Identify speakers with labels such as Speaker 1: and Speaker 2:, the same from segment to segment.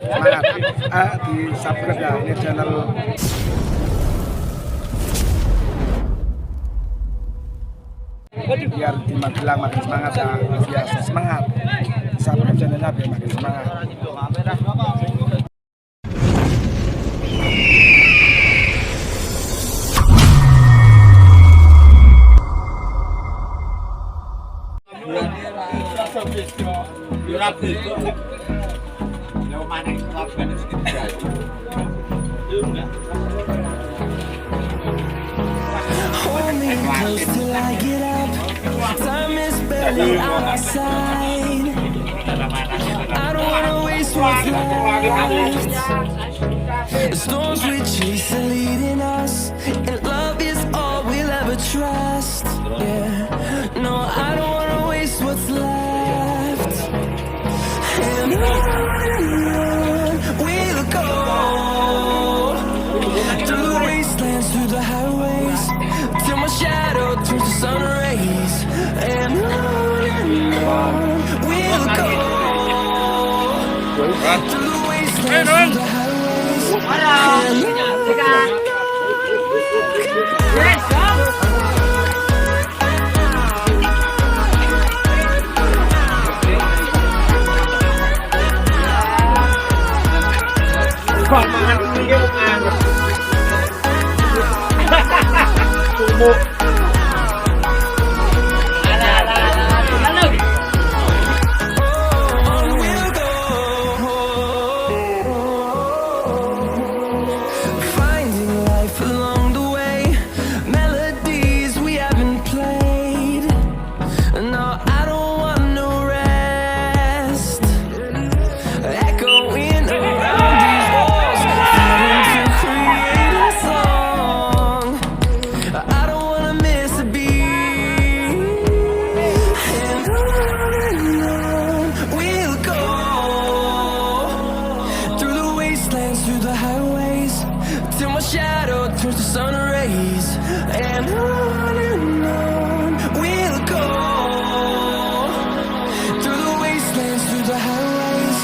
Speaker 1: Semangat. Di subscribe ya, ini channel biar di Magelang makin semangat ya, biar semangat. Subscribe channelnya biar makin semangat.
Speaker 2: Hold me close till I get up. Time is barely on our side. I don't wanna waste what's left. The storms we chase are leading us, and love is all we'll ever trust. Yeah, no, I don't wanna waste what's left. And on we'll go, through the wastelands, through the highways, till my shadow turns to sun rays. And on we'll go, through the wastelands, through the highways. Finding life along the way, melodies we haven't played. No, I don't want no rest. Echoing around these walls, fighting to create a song. I don't wanna miss a beat. And on we'll go, through the wastelands, through the highways, till my shadow turns to sun rays. And on we'll go, through the wastelands, through the highways.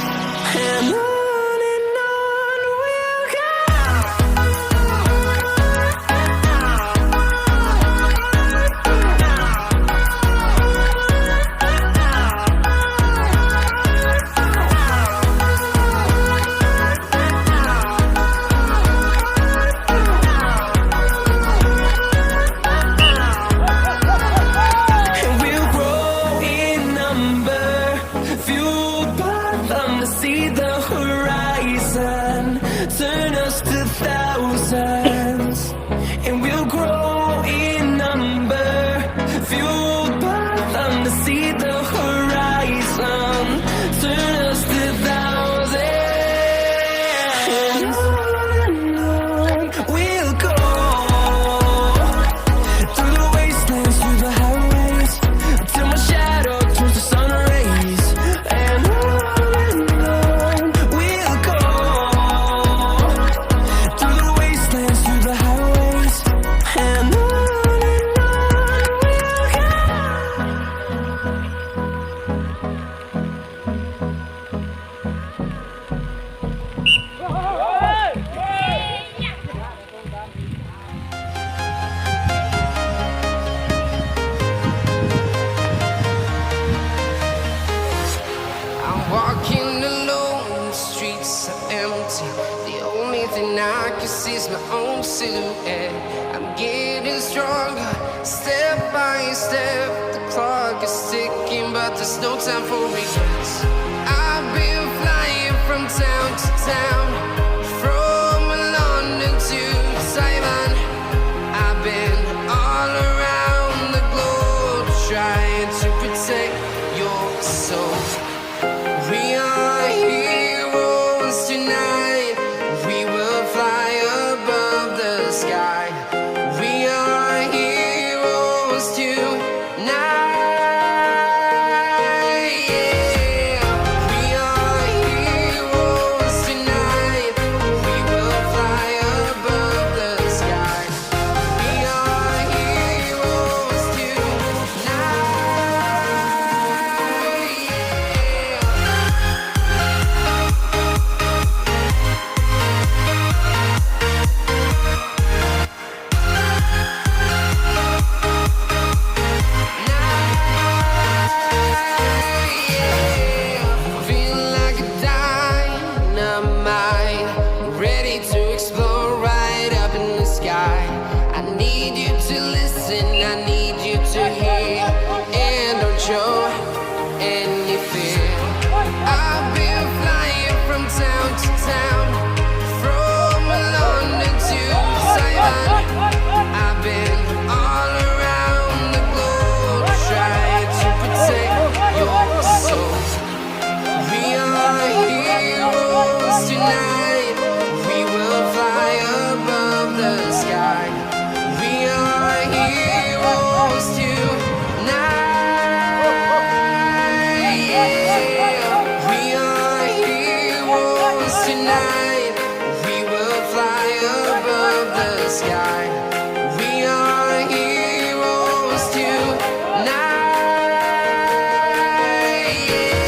Speaker 2: And on we'll go. And we'll grow in number, fueled by them to see the horizon, turn us to thousands. And we'll grow in number, fueled by them to see the horizon, turn us to thousands. And on we'll go, through the wastelands, through the highways, till my shadow turns to sun rays. And on we'll go, through the wastelands, through the highways. And on we'll go.
Speaker 3: I'm walking alone, the streets are empty. The only thing I can see is my own silhouette. I'm getting stronger, step by step. The clock is ticking, but there's no time for regrets. I've been flying from town to town, from London to Taiwan. I've been all around the globe, trying to protect your soul. We are heroes tonight. We will fly above the sky. We are heroes tonight. Yeah. We are heroes tonight. We will fly above the sky. We are heroes tonight. Yeah. to town, from London to Taiwan. I've been all around the globe trying to protect your soul. We are heroes tonight. We will fly above the sky. We are heroes tonight. Yeah. We are heroes tonight. We will fly above the sky. We are heroes tonight. Yeah.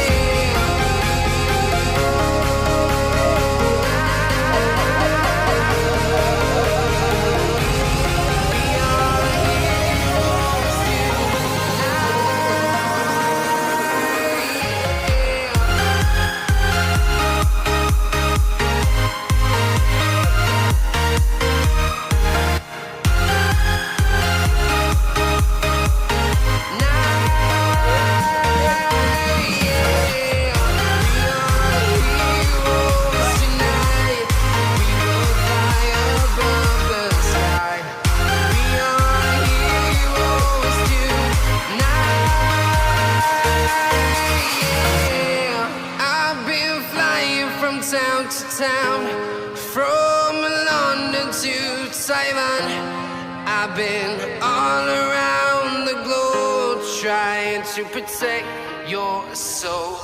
Speaker 3: Town to town, from London to Taiwan. I've been all around the globe trying to protect your soul.